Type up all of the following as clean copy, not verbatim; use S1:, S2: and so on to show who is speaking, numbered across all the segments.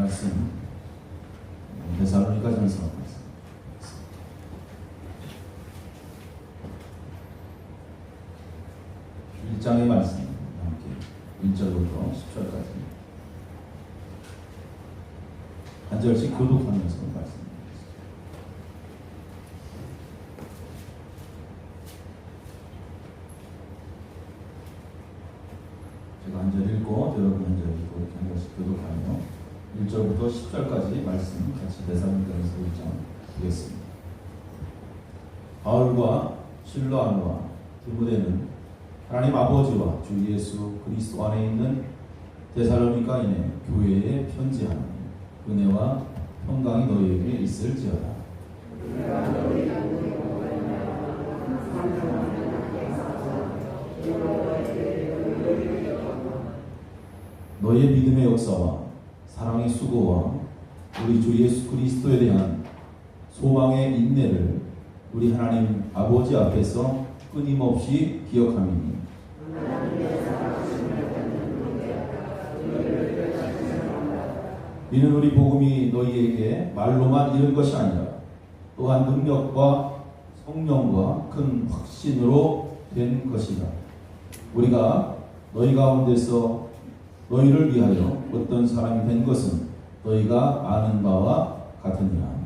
S1: 말씀 데살로니가전서 말씀 1장의 말씀 함께 1절부터 10절까지 한 절씩 교독하면서 말씀드리겠습니다. 제가 한 절 읽고 여러분 한 절 읽고 이렇게 한 절씩 교독하며 1절부터 10절까지 말씀 같이 데살로니가전서 1장 보겠습니다. 바울과 실로아노와 디모데는 하나님 아버지와 주 예수 그리스도 안에 있는 데살로니가인의 교회에 편지하는 은혜와 평강이 너희에게 있을지어다. 너희의 믿음의 역사와 사랑의 수고와 우리 주 예수 그리스도에 대한 소망의 인내를 우리 하나님 아버지 앞에서 끊임없이 기억함이니 이는 우리 복음이 너희에게 말로만 이른 것이 아니라 또한 능력과 성령과 큰 확신으로 된 것이다. 우리가 너희 가운데서 너희를 위하여 어떤 사람이 된 것은 너희가 아는 바와 같으니라.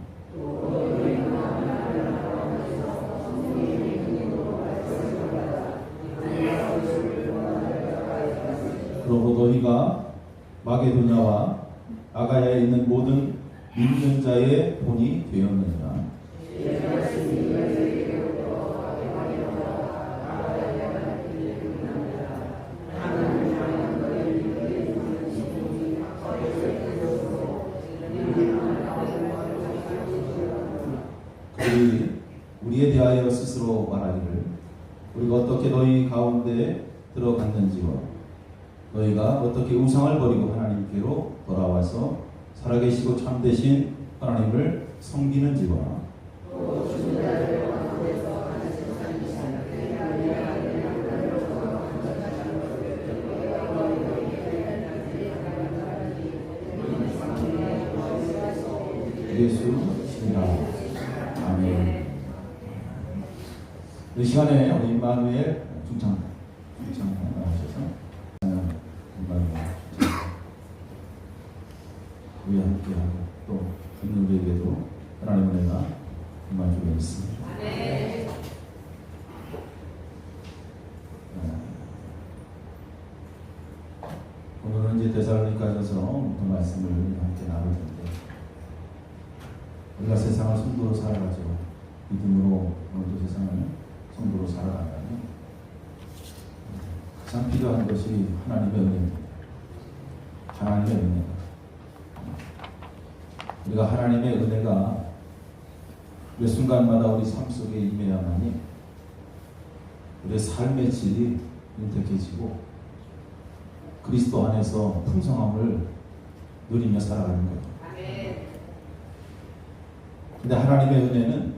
S1: 그러므로 너희가 마게도냐와 아가야에 있는 모든 믿는 자의 본이 되었느니라. 그들이 우리에 대하여 스스로 말하기를 우리가 어떻게 너희 가운데 들어갔는지와 너희가 어떻게 우상을 버리고 하나님께로 돌아와서 살아계시고 참되신 하나님을 섬기는지와 예수님이라. 아멘. 이 시간에 우리 임마누엘 중창 나오셔서 우리 함께하고 또 듣는 우리에게도 하나님의 은혜가 정말 주어 있습니다. 오늘은 이제 데살로니가전서 말씀을 함께 나눌 텐데 우리가 세상을 성도로 살아가죠. 믿음으로 오늘도 세상을 성도로 살아가면 가장 필요한 것이 하나님의 은혜입니다. 하나님의 은혜. 우리가 하나님의 은혜가 매 순간마다 우리 삶 속에 임해야만이 우리의 삶의 질이 윤택해지고 그리스도 안에서 풍성함을 누리며 살아가는 거예요. 근데 하나님의 은혜는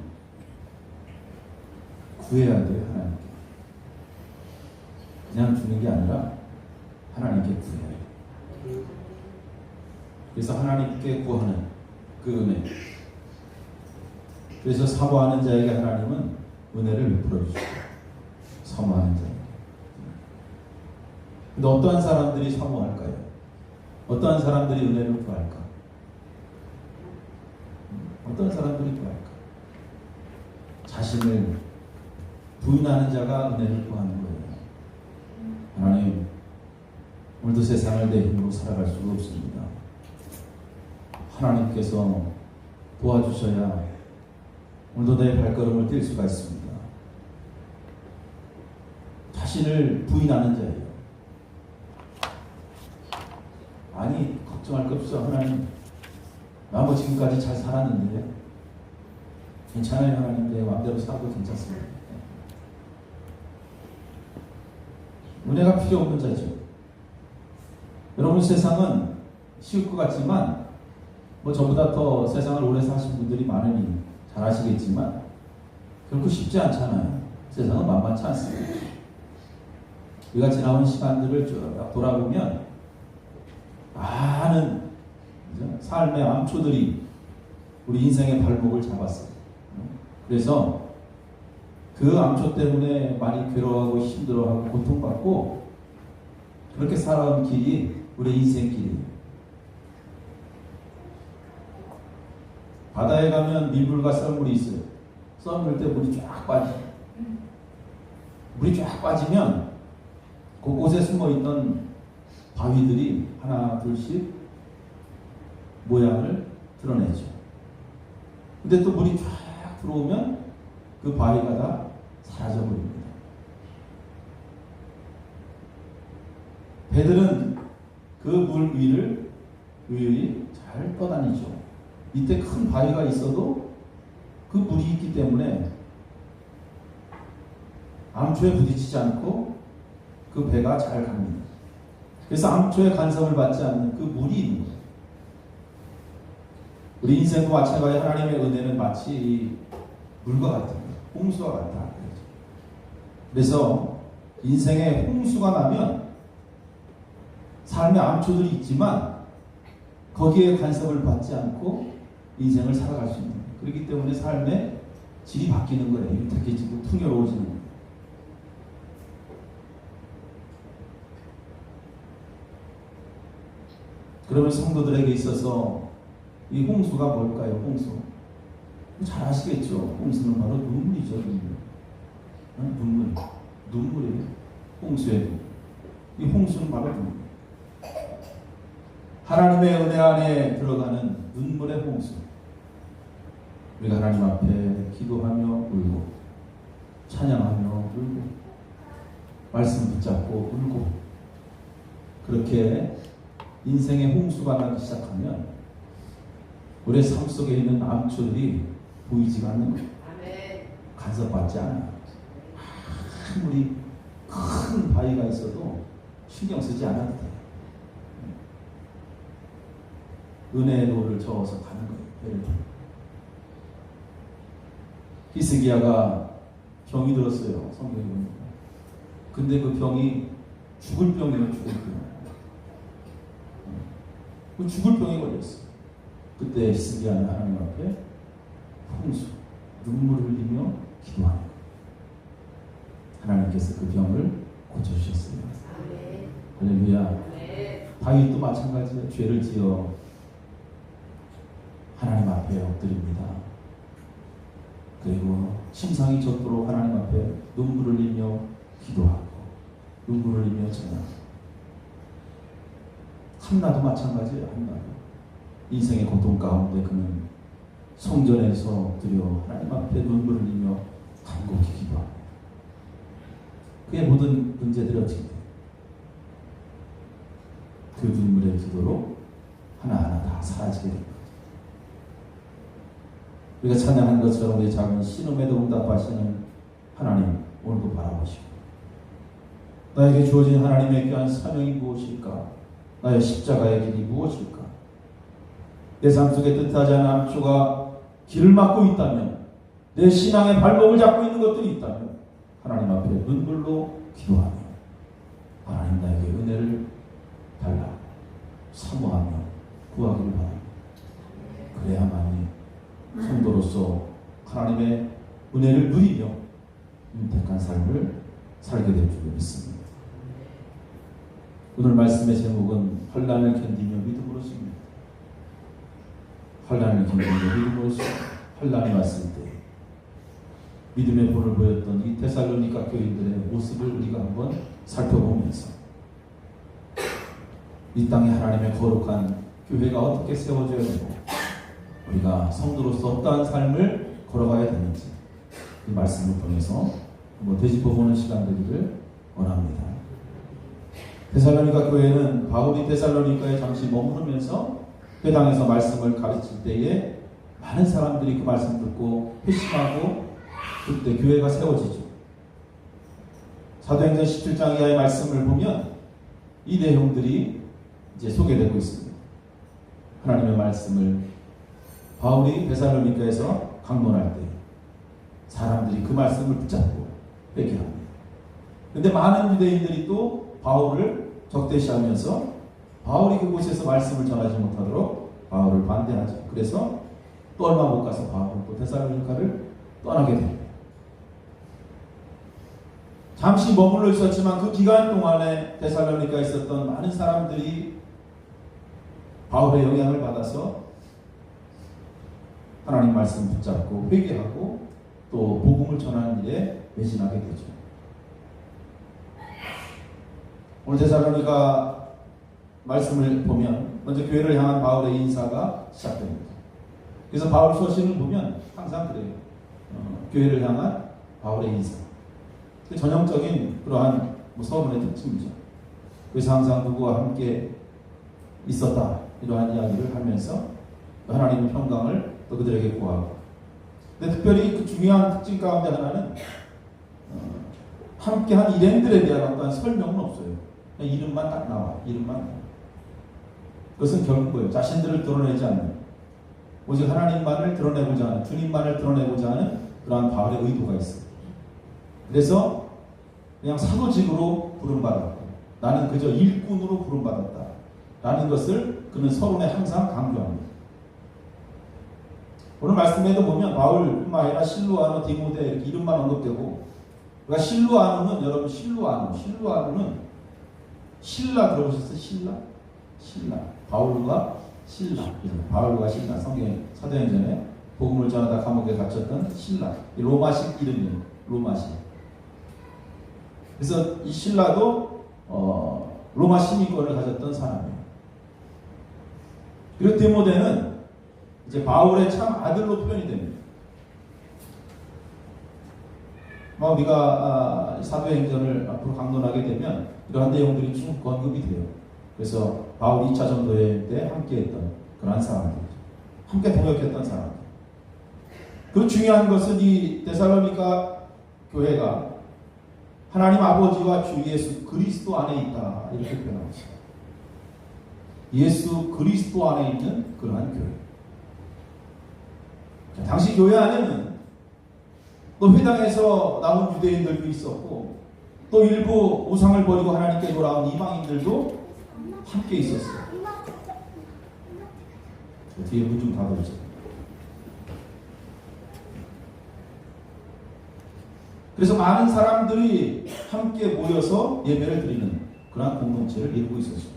S1: 구해야 돼요. 하나님께. 그냥 주는 게 아니라 하나님께 구해야 해요. 그래서 하나님께 구하는 그 은혜. 그래서 사모하는 자에게 하나님은 은혜를 베풀어 주시고 사모하는 자에게. 근데 어떠한 사람들이 사모할까요? 어떠한 사람들이 은혜를 구할까? 어떤 사람들이 구할까? 자신을 부인하는 자가 은혜를 구하는 거예요. 하나님, 오늘도 세상을 내 힘으로 살아갈 수가 없습니다. 하나님께서 도와주셔야 오늘도 내 발걸음을 뛸 수가 있습니다. 자신을 부인하는 자예요. 아니, 걱정할 것 없어. 하나님, 나 뭐 지금까지 잘 살았는데 괜찮아요. 하나님, 내 마음대로 살아도 괜찮습니다. 은혜가 필요 없는 자죠. 여러분, 세상은 쉬울 것 같지만 뭐 저보다 더 세상을 오래 사신 분들이 많으니 잘 아시겠지만 결코 쉽지 않잖아요. 세상은 만만치 않습니다. 우리가 지나온 시간들을 쭉 돌아보면 많은 삶의 암초들이 우리 인생의 발목을 잡았어요. 그래서 그 암초 때문에 많이 괴로워하고 힘들어하고 고통받고 그렇게 살아온 길이 우리 인생 길이에요. 바다에 가면 밀물과 썰물이 있어요. 썰물 때 물이 쫙 빠져요. 물이 쫙 빠지면 그곳에 숨어있던 바위들이 하나 둘씩 모양을 드러내죠. 근데 또 물이 쫙 들어오면 그 바위가 다 사라져버립니다. 배들은 그 물 위를 유유히 잘 떠다니죠. 이때 큰 바위가 있어도 그 물이 있기 때문에 암초에 부딪히지 않고 그 배가 잘 갑니다. 그래서 암초의 간섭을 받지 않는 그 물이 있는 거예요. 우리 인생도 마찬가지 하나님의 은혜는 마치 이 물과 같은 거예요. 홍수와 같다. 그래서 인생에 홍수가 나면 삶의 암초들이 있지만 거기에 간섭을 받지 않고 인생을 살아갈 수 있는 거예요. 그렇기 때문에 삶의 질이 바뀌는 거예요. 윤택해지고 풍요로워지는 거예요. 그러면 성도들에게 있어서 이 홍수가 뭘까요? 홍수. 잘 아시겠죠? 홍수는 바로 눈물이죠. 눈물. 눈물이에요. 홍수의 눈물. 이 홍수는 바로 눈물. 하나님의 은혜 안에 들어가는 눈물의 홍수. 우리가 하나님 앞에 기도하며 울고 찬양하며 울고 말씀 붙잡고 울고 그렇게 인생의 홍수가 나기 시작하면 우리의 삶 속에 있는 암초들이 보이지가 않는 거예요. 간섭받지 않아요. 아무리 큰 바위가 있어도 신경 쓰지 않아도 돼요. 은혜의 노를 저어서 가는 거예요. 히스기야가 병이 들었어요. 성경에 보니까. 근데 그 병이 죽을 병이에요. 죽을 병. 그 죽을 병에 걸렸어요. 그때 히스기야는 하나님 앞에 홍수, 눈물을 흘리며 기도하는 거예요. 하나님께서 그 병을 고쳐주셨어요. 할렐루야. 다윗도 마찬가지예요. 죄를 지어 하나님 앞에 엎드립니다. 그리고 심상이 젖도록 하나님 앞에 눈물을 흘리며 기도하고 눈물을 흘리며 전하고 한나도 마찬가지예요. 한나도 인생의 고통 가운데 그는 성전에서 엎드려 하나님 앞에 눈물을 흘리며 간곡히 기도하고 그의 모든 문제들이 어떻게 돼요? 그 눈물의 기도로 하나하나 다 사라지게 됩니다. 우리가 찬양한 것처럼 우리 작은 신음에도 응답하시는 하나님 오늘도 바라보시고 나에게 주어진 하나님의 귀한 사명이 무엇일까? 나의 십자가의 길이 무엇일까? 내 삶 속에 뜻하지 않은 암초가 길을 막고 있다면 내 신앙의 발목을 잡고 있는 것들이 있다면 하나님 앞에 눈물로 기도하며 하나님 나에게 은혜를 달라 사모하며 구하기를 바랍니다. 그래야만이 성도로서 하나님의 은혜를 누리며 윤택한 삶을 살게 될 줄 믿습니다. 오늘 말씀의 제목은 환난을 견디며 믿음으로습니다. 환난을 견디며 믿음으로써 환난이 왔을 때 믿음의 본을 보였던 이 데살로니가 교인들의 모습을 우리가 한번 살펴보면서 이 땅에 하나님의 거룩한 교회가 어떻게 세워져야 되고 우리가 성도로서 어떠한 삶을 걸어가야 되는지 이 말씀을 통해서 한번 되짚어보는 시간 되기를 원합니다. 데살로니가 교회는 바울이 데살로니가에 잠시 머무르면서 회당에서 말씀을 가르칠 때에 많은 사람들이 그 말씀 듣고 회심하고 그때 교회가 세워지죠. 사도행전 17장 이하의 말씀을 보면 이 내용들이 이제 소개되고 있습니다. 하나님의 말씀을 바울이 데살로니가에서 강론할 때 사람들이 그 말씀을 붙잡고 회개합니다. 그런데 많은 유대인들이 또 바울을 적대시하면서 바울이 그곳에서 말씀을 전하지 못하도록 바울을 반대하죠. 그래서 또 얼마 못 가서 바울은 또 데살로니가를 떠나게 됩니다. 잠시 머물러 있었지만 그 기간 동안에 데살로니가에 있었던 많은 사람들이 바울의 영향을 받아서 하나님 말씀 붙잡고 회개하고 또 복음을 전하는 일에 매진하게 되죠. 오늘 데살로니가 말씀을 보면 먼저 교회를 향한 바울의 인사가 시작됩니다. 그래서 바울 서신을 보면 항상 그래요. 교회를 향한 바울의 인사. 전형적인 그러한 서문의 특징이죠. 그래서 항상 누구와 함께 있었다 이러한 이야기를 하면서 하나님의 평강을 또 그들에게 구하고. 근데 특별히 그 중요한 특징 가운데 하나는 함께한 일행들에 대한 어떤 설명은 없어요. 그냥 이름만 딱 나와. 이름만. 그것은 결국 뭐예요? 자신들을 드러내지 않는, 오직 하나님만을 드러내고자 하는, 주님만을 드러내고자 하는 그러한 바울의 의도가 있어요. 그래서 그냥 사도직으로 부름받았고 나는 그저 일꾼으로 부름받았다 라는 것을 그는 서론에 항상 강조합니다. 오늘 말씀에도 보면 바울뿐만 아니라 실루아노, 디모데 이렇게 이름만 언급되고, 그러니까 실루아노는 여러분 실루아노는 신라 들어보셨어요? 신라 바울과 신라 성경 사도행전에 복음을 전하다 감옥에 갇혔던 신라, 로마식 이름이에요. 로마식. 그래서 이 신라도 로마 시민권을 가졌던 사람이에요. 그리고 디모데는 이제 바울의 참 아들로 표현이 됩니다. 우리가 사도행전을 앞으로 강론하게 되면 이러한 내용들이 쭉 언급이 돼요. 그래서 바울이 2차 전도여행 때 함께했던 그러한 사람들이죠. 함께 동역했던 사람들. 그 중요한 것은 이 데살로니가 교회가 하나님 아버지와 주 예수 그리스도 안에 있다 이렇게 표현하고 있습니다. 예수 그리스도 안에 있는 그러한 교회. 당시 교회 안에는 또 회당에서 나온 유대인들도 있었고 또 일부 우상을 버리고 하나님께 돌아온 이방인들도 함께 있었어요. 뒤에 문 좀 닫아주세요. 그래서 많은 사람들이 함께 모여서 예배를 드리는 그런 공동체를 이루고 있었습니다.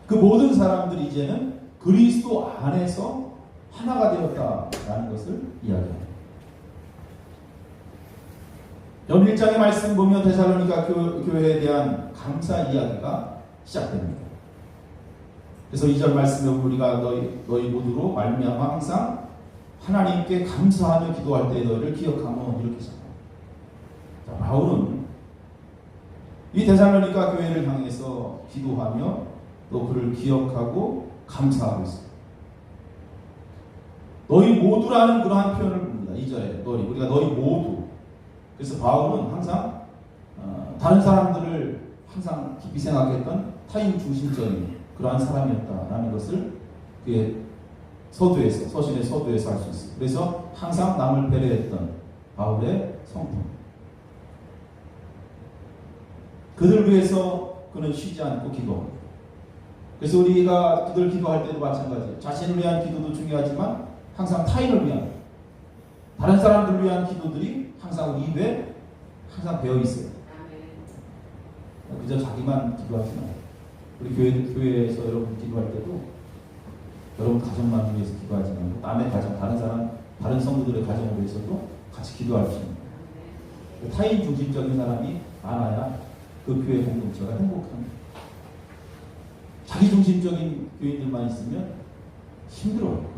S1: 그 모든 사람들이 이제는 그리스도 안에서 하나가 되었다라는 것을 이야기합니다. 연 1장의 말씀 보면 데살로니가 교회에 대한 감사 이야기가 시작됩니다. 그래서 2절 말씀에 우리가 너희 모두로 말미암아 항상 하나님께 감사하며 기도할 때 너희를 기억하며 이렇게 시작합니다. 바울은 이 데살로니가 교회를 향해서 기도하며 또 그를 기억하고 감사하고 있습니다. 너희 모두라는 그러한 표현을 봅니다. 2절에 우리가 너희 모두. 그래서 바울은 항상 다른 사람들을 항상 깊이 생각했던 타인 중심적인 그러한 사람이었다라는 것을 그의 서신의 서두에서 알 수 있습니다. 그래서 항상 남을 배려했던 바울의 성품. 그들 위해서 그는 쉬지 않고 기도합니다. 그래서 우리가 그들 기도할 때도 마찬가지예요. 자신을 위한 기도도 중요하지만 항상 타인을 위한, 다른 사람들을 위한 기도들이 항상 우리 입에 항상 배어 있어요. 그저 자기만 기도하지 마요. 우리 교회에서 여러분 기도할 때도 여러분 가정만 위해서 기도하지 말고 남의 가정, 다른 성도들의 가정을 위해서도 같이 기도할 수 있는 거예요. 타인 중심적인 사람이 많아야 그 교회 공동체가 행복합니다. 자기 중심적인 교인들만 있으면 힘들어요.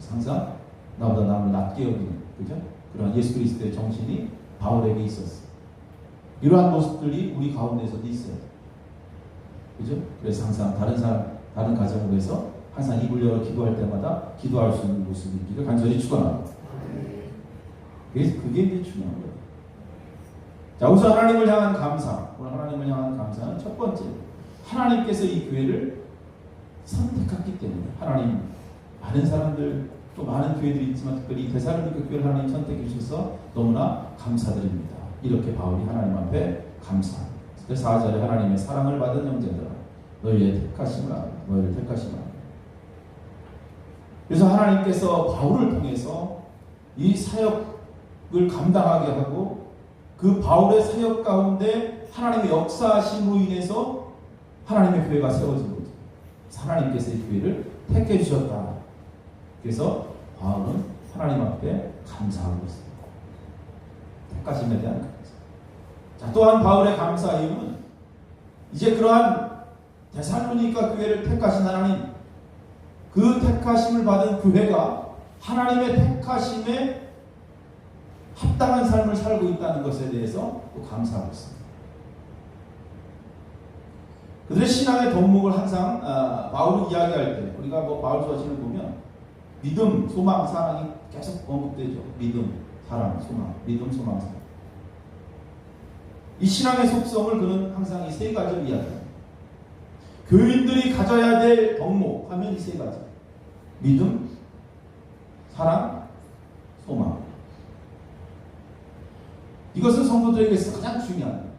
S1: 항상 나보다 남을 낮게 여기는, 그죠? 그런 예수 그리스도의 정신이 바울에게 있었어요. 이러한 모습들이 우리 가운데서도 있어요. 그죠? 그래서 항상 다른 가정을 위해서 항상 입을 열어 기도할 때마다 기도할 수 있는 모습이 있기를 간절히 축원합니다. 그게 이제 중요한 거예요. 자, 우선 하나님을 향한 감사. 오늘 하나님을 향한 감사는 첫 번째, 하나님께서 이 교회를 선택했기 때문에 하나님, 많은 사람들 또 많은 교회들이 있지만 특별히 데살로니가 교회를 하나님 선택해 주셔서 너무나 감사드립니다. 이렇게 바울이 하나님 앞에 감사합니다. 그래서 4절에 하나님의 사랑을 받은 형제들아 너희를 택하시라. 그래서 하나님께서 바울을 통해서 이 사역을 감당하게 하고 그 바울의 사역 가운데 하나님의 역사하심으로 인해서 하나님의 교회가 세워진 거죠. 하나님께서 이 교회를 택해 주셨다. 그래서 바울은 하나님 앞에 감사하고 있습니다. 택하심에 대한 감사. 자, 또한 바울의 감사 이유는 이제 그러한 데살로니가 교회를 택하신 하나님, 그 택하심을 받은 교회가 하나님의 택하심에 합당한 삶을 살고 있다는 것에 대해서 또 감사하고 있습니다. 그들의 신앙의 덕목을 항상 바울이 이야기할 때 우리가 바울 서신을 보면 믿음, 소망, 사랑이 계속 언급되죠. 믿음, 사랑, 소망, 믿음, 소망, 사랑. 이 신앙의 속성을 그는 항상 이 세 가지를 이야기합니다. 교인들이 가져야 될 덕목 하면 이 세 가지. 믿음, 사랑, 소망. 이것은 성도들에게서 가장 중요합니다.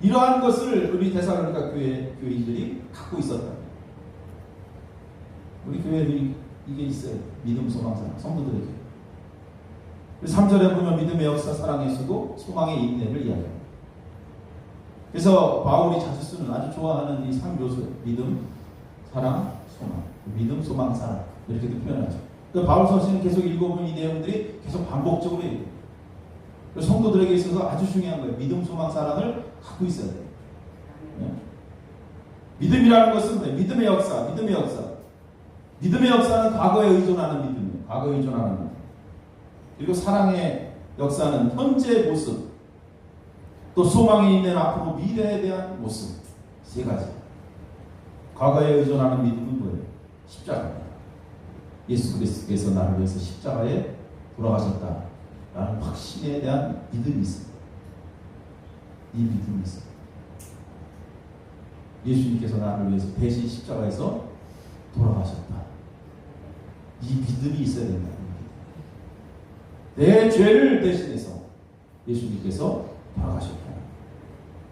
S1: 이러한 것을 우리 데살로니가 교인들이 갖고 있었다. 우리 교회들이 이게 있어요. 믿음, 소망, 사랑. 성도들에게. 3절에 보면 믿음의 역사, 사랑의 수고, 소망의 인내를 이야기합니다. 그래서 바울이 자주 쓰는 아주 좋아하는 이 3요소, 믿음, 사랑, 소망. 믿음, 소망, 사랑. 이렇게도 표현하죠. 그러니까 바울 서신을 계속 읽어보면 이 내용들이 계속 반복적으로 얘기해요. 성도들에게 있어서 아주 중요한 거예요. 믿음, 소망, 사랑을 갖고 있어야 돼요. 네? 믿음이라는 것은 뭐예요? 믿음의 역사, 믿음의 역사. 믿음의 역사는 과거에 의존하는 믿음이에요. 과거에 의존하는 믿음. 그리고 사랑의 역사는 현재의 모습. 또 소망이 있는 앞으로 미래에 대한 모습. 세 가지. 과거에 의존하는 믿음은 뭐예요? 십자가입니다. 예수 그리스도께서 나를 위해서 십자가에 돌아가셨다. 라는 확신에 대한 믿음이 있습니다. 이 믿음이 있습니다. 예수님께서 나를 위해서 대신 십자가에서 돌아가셨다. 이 믿음이 있어야 된다. 내 죄를 대신해서 예수님께서 돌아가셨다.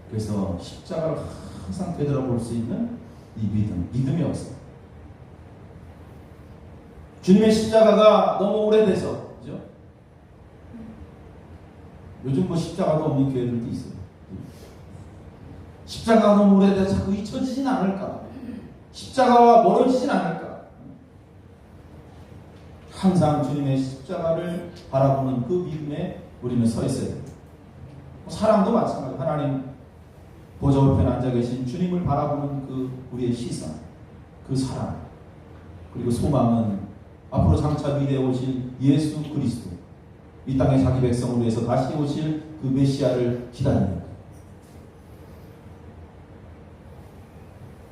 S1: 그래서 십자가를 항상 되돌아볼 수 있는 이 믿음, 믿음이 없어요. 주님의 십자가가 너무 오래돼서, 그죠? 요즘 십자가도 없는 교회들도 있어요. 십자가가 너무 오래돼서 자꾸 잊혀지진 않을까? 십자가와 멀어지진 않을까? 항상 주님의 십자가를 바라보는 그 믿음에 우리는 서 있어야 됩니다. 사랑도 마찬가지로 하나님 보좌 우편에 앉아 계신 주님을 바라보는 그 우리의 시선, 그 사랑, 그리고 소망은 앞으로 장차 미래에 오실 예수 그리스도, 이 땅에 자기 백성을 위해서 다시 오실 그 메시아를 기다립니다.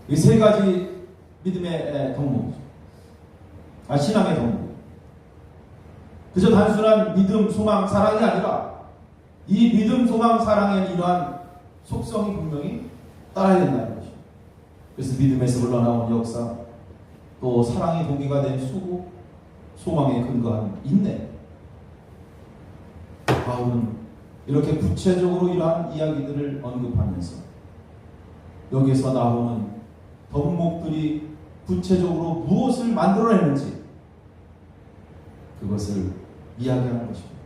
S1: 이 세 가지 믿음의 덕목이죠. 신앙의 덕목. 그저 단순한 믿음, 소망, 사랑이 아니라 이 믿음, 소망, 사랑에는 이러한 속성이 분명히 따라야 된다는 것이죠. 그래서 믿음에서 흘러나온 역사, 또 사랑의 동기가 된 수고, 소망에 근거한 인내. 바울은 이렇게 구체적으로 이러한 이야기들을 언급하면서 여기에서 나오는 덕목들이 구체적으로 무엇을 만들어내는지 그것을 이야기하는 것입니다.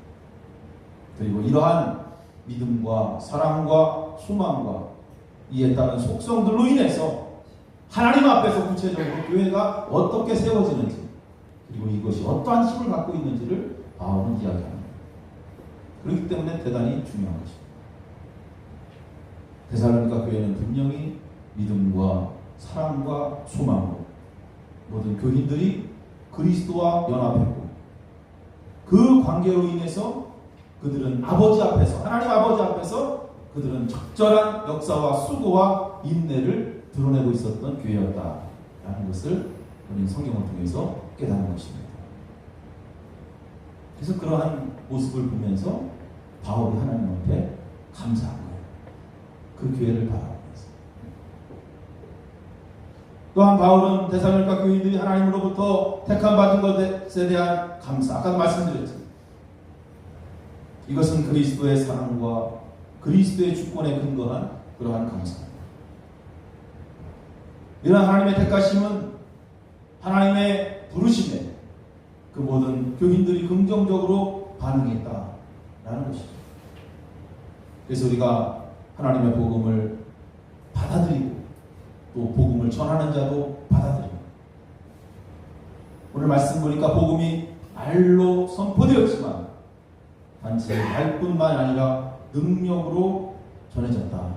S1: 그리고 이러한 믿음과 사랑과 소망과 이에 따른 속성들로 인해서 하나님 앞에서 구체적으로 교회가 어떻게 세워지는지, 그리고 이것이 어떠한 힘을 갖고 있는지를 바울은 이야기합니다. 그렇기 때문에 대단히 중요한 것입니다. 데살로니가 교회는 분명히 믿음과 사랑과 소망으로 모든 교인들이 그리스도와 연합했고, 그 관계로 인해서 그들은 아버지 앞에서, 하나님 아버지 앞에서 그들은 적절한 역사와 수고와 인내를 드러내고 있었던 교회였다라는 것을 우리는 성경을 통해서 깨닫는 것입니다. 그래서 그러한 모습을 보면서 바울이 하나님 앞에 감사한 거예요. 그 교회를 바라보면서. 또한 바울은 데살로니가 교인들이 하나님으로부터 택함 받은 것에 대한 감사, 아까도 말씀드렸죠. 이것은 그리스도의 사랑과 그리스도의 주권에 근거한 그러한 감사입니다. 이런 하나님의 택하심은 하나님의 부르심에 그 모든 교인들이 긍정적으로 반응했다라는 것이죠. 그래서 우리가 하나님의 복음을 받아들이고 또 복음을 전하는 자도 받아들이고, 오늘 말씀 보니까 복음이 말로 선포되었지만 단지 말뿐만 아니라 능력으로 전해졌다,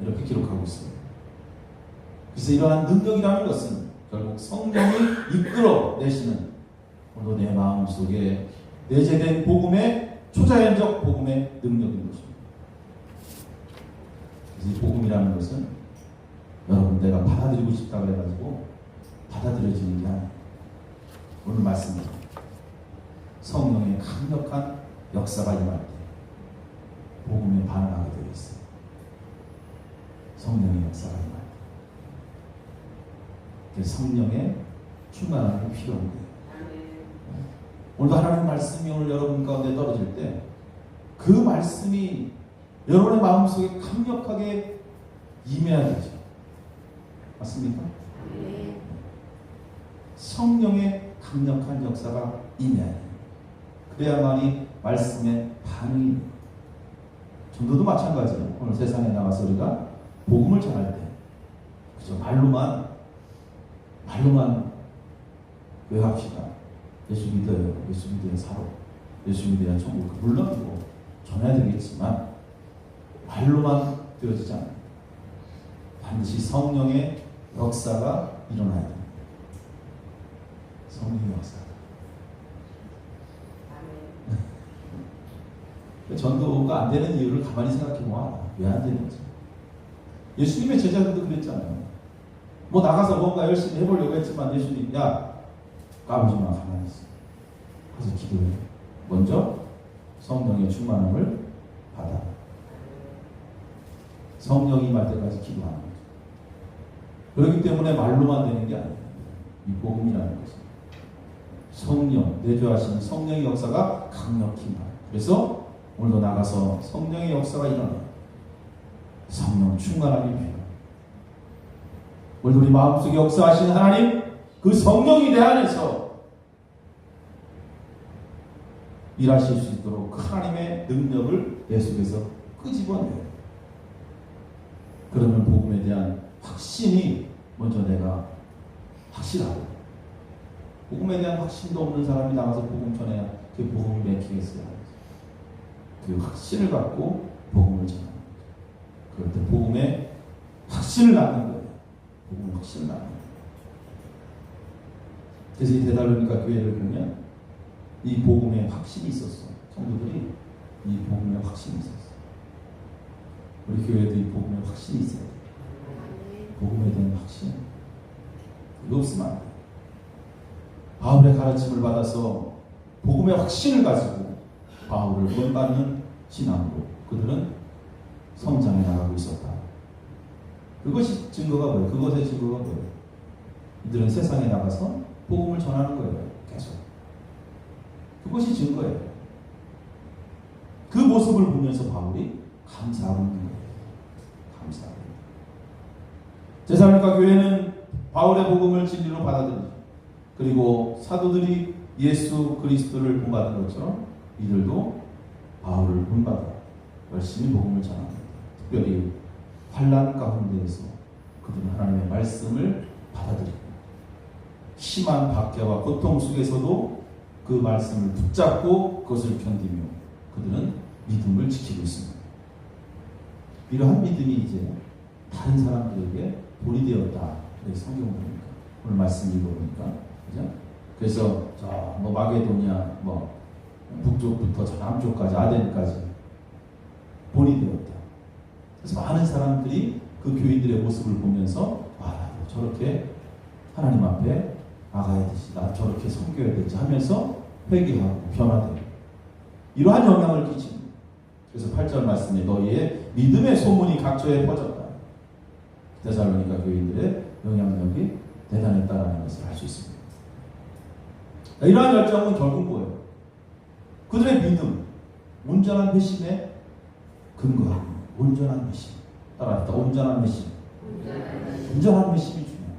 S1: 이렇게 기록하고 있습니다. 그래서 이러한 능력이라는 것은 결국 성령이 이끌어 내시는, 오늘 내 마음속에 내재된 복음의 초자연적 복음의 능력인 것입니다. 그래서 이 복음이라는 것은 여러분 내가 받아들이고 싶다 그래가지고 받아들여지는 게 아니에요. 오늘 말씀입니다. 성령의 강력한 역사가 임할 때 복음에 반응하게 되어 있어요. 성령의 역사가 임할 때. 그래서 성령의 충만함이 필요한 거예요. 오늘도 하나님의 말씀이 오늘 여러분 가운데 떨어질 때 그 말씀이 여러분의 마음속에 강력하게 임해야 되죠. 맞습니까? 성령의 강력한 역사가 임해야 돼요. 그래야만이 말씀의 반응이. 전도도 마찬가지예요. 오늘 세상에 나가서 우리가 복음을 전할 때 그저 말로만 왜 합시다. 예수 믿어요. 예수 믿어야 살아. 예수 믿어야 천국. 물론 뭐 전해야 되겠지만 말로만 되어지지 않아요. 반드시 성령의 역사가 일어나야 됩니다. 성령의 역사. 전도가 안 되는 이유를 가만히 생각해보면 왜 안 되는지. 예수님의 제자들도 그랬잖아요. 뭐 나가서 뭔가 열심히 해보려고 했지만 예수님, 야, 까부지 마, 가만히 있어. 가서 기도해. 먼저 성령의 충만함을 받아. 성령이 임할 때까지 기도하는 거죠. 그렇기 때문에 말로만 되는 게 아니에요. 이 복음이라는 것은 성령, 내주하시는 성령의 역사가 강력히 임해요. 그래서 오늘도 나가서 성령의 역사가 일어나요. 성령 충만함이 필요해요. 오늘도 우리 마음속에 역사하시는 하나님, 그 성령이 내 안에서 일하실 수 있도록 그 하나님의 능력을 내 속에서 끄집어내요. 그러면 복음에 대한 확신이 먼저 내가 확실하고, 복음에 대한 확신도 없는 사람이 나가서 복음 전해야 그 복음을 맥히겠어요. 그 확신을 갖고 복음을 전하는 거죠. 그럴 때 복음에 확신을 낳는 거예요. 복음의 확신을 낳는 거예요. 그래서 이 데살로니가 교회를 보면 이 복음에 확신이 있었어. 성도들이 이 복음에 확신이 있었어. 우리 교회도 이 복음에 확신이 있어야 돼. 복음에 대한 확신. 이거 없으면 안 돼. 바울의 가르침을 받아서 복음의 확신을 가지고 바울을 본받는 신앙으로 그들은 성장해 나가고 있었다. 그것이 증거가 뭐예요? 그것의 증거가 뭐예요? 이들은 세상에 나가서 복음을 전하는 거예요. 계속. 그것이 증거예요. 그 모습을 보면서 바울이 감사하고 있는 거예요. 감사하고. 데살로니가 교회는 바울의 복음을 진리로 받아들이죠. 그리고 사도들이 예수 그리스도를 본받은 것처럼 이들도 바울을 본받아 열심히 복음을 전합니다. 특별히 환난 가운데에서 그들은 하나님의 말씀을 받아들이고 심한 박해와 고통 속에서도 그 말씀을 붙잡고 그것을 견디며 그들은 믿음을 지키고 있습니다. 이러한 믿음이 이제 다른 사람들에게 본이 되었다. 성경 보니까 오늘 말씀 읽어보니까 그죠? 그래서 뭐 마게도냐 뭐 북쪽부터 저 남쪽까지 아덴까지 본이 되었다. 그래서 많은 사람들이 그 교인들의 모습을 보면서 나도 저렇게 하나님 앞에 나가야 되지, 나 저렇게 섬겨야 되지 하면서 회개하고 변화되고 이러한 영향을 끼칩니다. 그래서 8절 말씀에 너희의 믿음의 소문이 각처에 퍼졌다. 데살로니가 교인들의 영향력이 대단했다는 것을 알 수 있습니다. 이러한 열정은 결국 뭐예요? 그들의 믿음, 온전한 회심에 근거하고 온전한 회심. 따라합시다. 온전한 회심. 온전한 회심이 중요해요.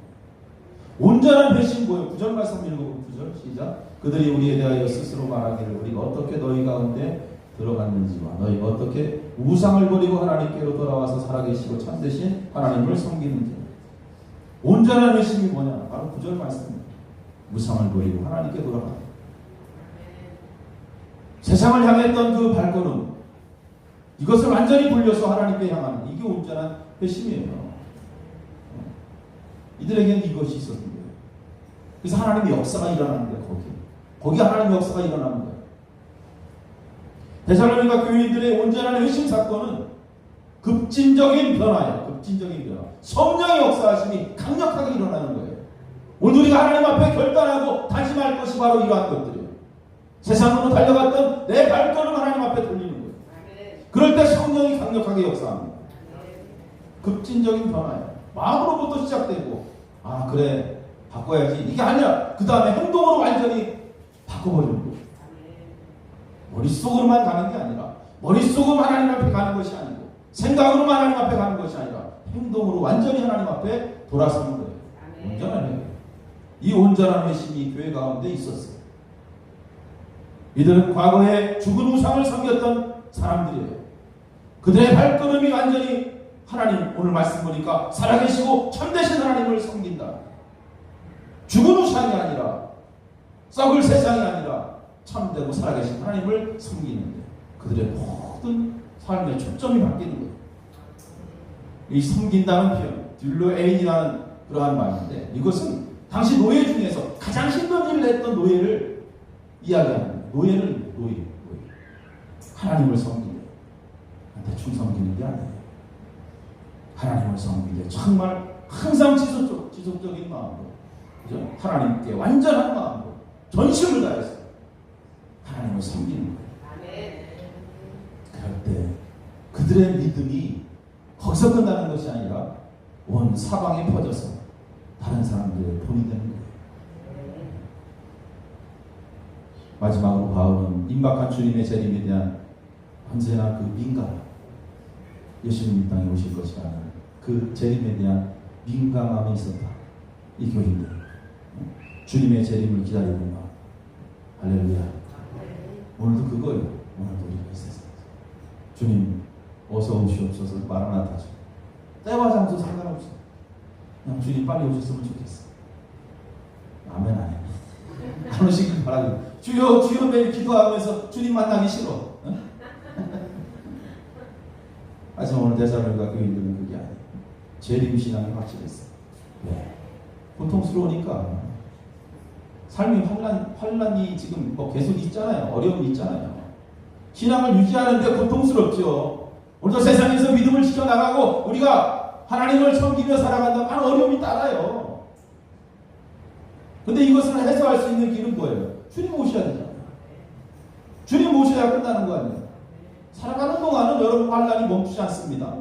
S1: 온전한 회심 뭐예요? 9절 말씀 읽어보고 9절 시작. 그들이 우리에 대하여 스스로 말하기를 우리가 어떻게 너희 가운데 들어갔는지와 너희가 어떻게 우상을 버리고 하나님께로 돌아와서 살아계시고 참되신 하나님을 섬기는지. 온전한 회심이 뭐냐? 바로 9절 말씀입니다. 우상을 버리고 하나님께 돌아가는. 세상을 향했던 그 발걸음, 이것을 완전히 돌려서 하나님께 향하는, 이게 온전한 회심이에요. 이들에게는 이것이 있었던 거예요. 그래서 하나님의 역사가 일어나는 거예요. 거기 하나님의 역사가 일어나는 거예요. 데살로니가 교인들의 온전한 회심 사건은 급진적인 변화예요. 급진적인 변화. 성령의 역사하심이 강력하게 일어나는 거예요. 오늘 우리가 하나님 앞에 결단하고 다짐할 것이 바로 이러한 것들이에요. 세상으로 달려갔던 내 발걸음 하나님 앞에 돌리는 거예요. 그럴 때 성령이 강력하게 역사합니다. 급진적인 변화예요. 마음으로부터 시작되고, 아 그래 바꿔야지 이게 아니라 그 다음에 행동으로 완전히 바꿔버리는 거예요. 머릿속으로만 가는 게 아니라, 머릿속으로 하나님 앞에 가는 것이 아니고, 생각으로만 하나님 앞에 가는 것이 아니라 행동으로 완전히 하나님 앞에 돌아서는 거예요. 온전한 회개. 이 온전한 회심이 교회 가운데 있었어요. 이들은 과거에 죽은 우상을 섬겼던 사람들이에요. 그들의 발걸음이 완전히 하나님, 오늘 말씀 보니까 살아계시고 참되신 하나님을 섬긴다. 죽은 우상이 아니라, 썩을 세상이 아니라 참되고 살아계신 하나님을 섬기는데 그들의 모든 삶의 초점이 바뀌는 거예요. 이 섬긴다는 표현, 딜로에인이라는 그러한 말인데, 이것은 당시 노예 중에서 가장 힘든 일을 했던 노예를 이야기하는 거예요. 노예. 하나님을 섬기는, 대충 섬기는 게 아니에요. 하나님을 섬기되 정말 항상 지속적인 마음으로, 그죠? 하나님께 완전한 마음으로 전심을 다해서 하나님을 섬기는 거예요. 그럴 때 그들의 믿음이 거기서 끝나는 것이 아니라 온 사방에 퍼져서 다른 사람들의 본이 되는 거예요. 마지막으로 바울은 임박한 주님의 재림에 대한 언제나 그 민감, 예수님 이 땅에 오실 것이라는 그 재림에 대한 민감함이 있었다. 이 교인들 주님의 재림을 기다리는 마음. 할렐루야. 오늘도 그거예요. 오늘도 우리가 있었어요. 주님 어서 오시옵소서. 마라나타죠. 때와 장소 상관없어. 그냥 주님 빨리 오셨으면 좋겠어. 아멘 안 해. 안 오시길 바라고. 주여 주여 매일 기도하면서 주님 만나기 싫어. 하지만 오늘 데살로니가 교인들은 그게 아니에요. 재림 신앙이 확실했어요. 네. 고통스러우니까 삶이 환란이 지금 뭐 계속 있잖아요. 어려움이 있잖아요. 신앙을 유지하는데 고통스럽죠. 오늘도 세상에서 믿음을 지켜나가고 우리가 하나님을 섬기며 살아간다 많은 어려움이 따라요. 근데 이것을 해소할 수 있는 길은 뭐예요? 주님 모셔야 되잖아요. 주님 모셔야 끝나는 거 아니에요. 살아가는 동안은 여러분 환란이 멈추지 않습니다.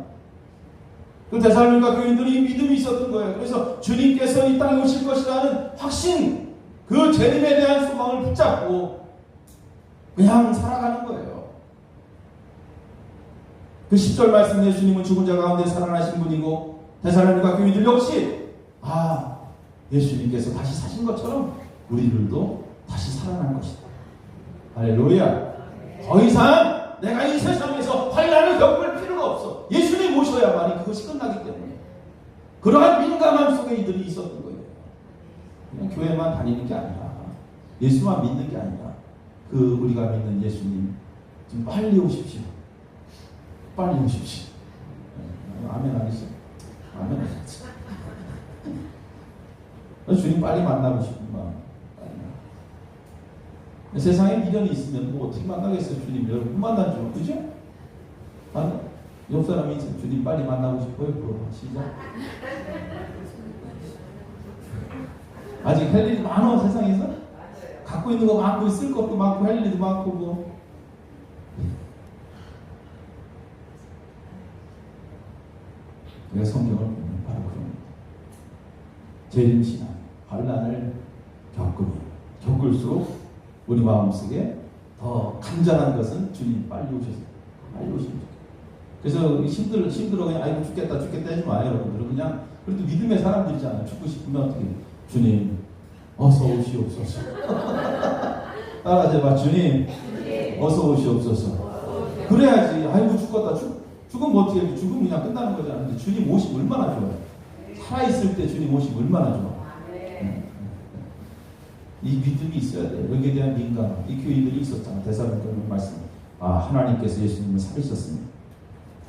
S1: 그 데살로니가 교인들이 믿음이 있었던 거예요. 그래서 주님께서 이 땅에 오실 것이라는 확신, 그 재림에 대한 소망을 붙잡고 그냥 살아가는 거예요. 그 10절 말씀, 예수님은 죽은 자 가운데 살아나신 분이고 데살로니가 교인들 역시 예수님께서 다시 사신 것처럼 우리들도 다시 살아난 것이다. 할렐루야. 더 이상 내가 이 세상에서 환난을 겪을 필요가 없어. 예수님 모셔야만이 그것이 끝나기 때문에. 그러한 민감함 속에 이들이 있었던 거예요. 그냥 교회만 다니는 게 아니라, 예수만 믿는 게 아니라, 그 우리가 믿는 예수님 좀 빨리 오십시오. 빨리 오십시오. 아멘 하겠어요? 아멘 하겠어요? 주님 빨리 만나고 싶은 마음. 세상에 미련이 있으면 뭐 어떻게 만나겠어요? 주님 여러분 못 만나죠. 그죠? 옆 사람이 있어요. 주님 빨리 만나고 싶어요. 그럼 시작. 아직 할 일이 많아 세상에서. 갖고 있는 거 많고 쓸 것도 많고 할 일도 많고 뭐. 내가 성경을 보면 바로 그런 겁니다. 재림신앙, 환난을 겪을수록 우리 마음속에 더 간절한 것은 주님 빨리 오셔서 빨리 오시면 좋겠다. 그래서 힘들어 그냥 아이고 죽겠다 하지 마요. 여러분들은 그냥 그래도 믿음의 사람들이잖아요. 죽고 싶으면 어떻게 주님 어서 오시옵소서. 따라해봐. 주님 어서 오시옵소서. 그래야지. 아이고 죽겠다. 죽으면 어떻게 해? 죽으면 그냥 끝나는 거잖아. 근데 주님 오시면 얼마나 좋아요. 살아있을 때 주님 오시면 얼마나 좋아. 이 믿음이 있어야 돼. 여기에 대한 민감. 이 교인들이 있었잖아. 데살로니가 말씀. 하나님께서 예수님을 살리셨습니다.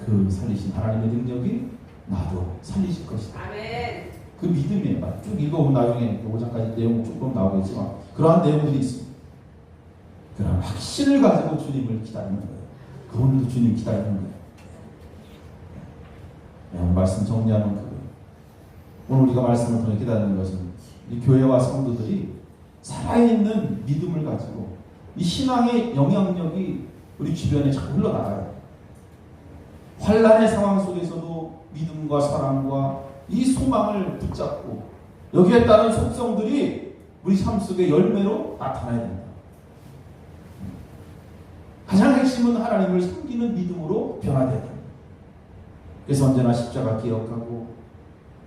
S1: 그 살리신 하나님의 능력이 나도 살리실 것이다.
S2: 아멘.
S1: 그 믿음이에요. 쭉 읽어보면 나중에 5장까지 내용 조금 나오겠지만 그러한 내용들이 있습니다. 그런 확신을 가지고 주님을 기다리는 거예요. 그 오늘도 주님 기다리는 거예요. 오늘 말씀 정리하면 그거예요. 오늘 우리가 말씀을 통해 기다리는 것은 이 교회와 성도들이 살아있는 믿음을 가지고 이 신앙의 영향력이 우리 주변에 자꾸 흘러나가요. 환난의 상황 속에서도 믿음과 사랑과 이 소망을 붙잡고 여기에 따른 속성들이 우리 삶 속의 열매로 나타나야 된다. 가장 핵심은 하나님을 섬기는 믿음으로 변화돼야 된다. 그래서 언제나 십자가 기억하고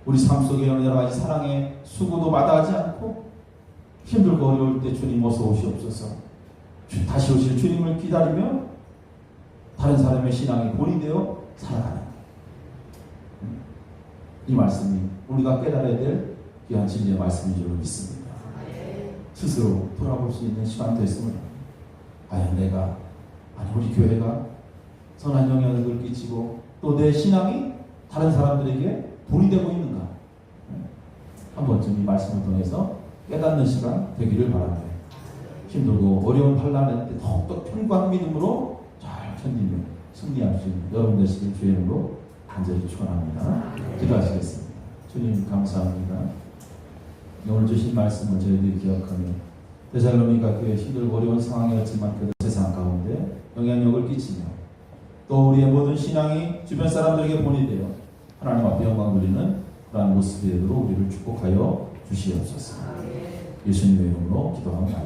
S1: 우리 삶 속에 여러 가지 사랑의 수고도 마다하지 않고 힘들고 어려울 때 주님 어서 오시옵소서. 다시 오실 주님을 기다리며 다른 사람의 신앙이 본이 되어 살아가는 이 말씀이 우리가 깨달아야 될 귀한 진리의 말씀인 줄 믿습니다. 스스로 돌아볼 수 있는 시간 됐으면 과연 내가 우리 교회가 선한 영향을 끼치고 또 내 신앙이 다른 사람들에게 본이 되고 있는가 한 번쯤 이 말씀을 통해서 깨닫는 시간 되기를 바랍니다. 힘들고 어려운 환난할 때 더욱더 견고한 믿음으로 잘 견디며 승리할 수 있는 여러분 되시길 주의 이름으로 간절히 축원합니다. 기도하시겠습니다. 주님 감사합니다. 오늘 주신 말씀을 저희들이 기억하며 데살로니가 교회 힘들고 어려운 상황이었지만 그래도 세상 가운데 영향력을 끼치며 또 우리의 모든 신앙이 주변 사람들에게 본이 되어 하나님 앞에 영광 누리는 그러한 모습이 되도록 우리를 축복하여 주시옵소서. 예수님의 이름으로 기도합니다.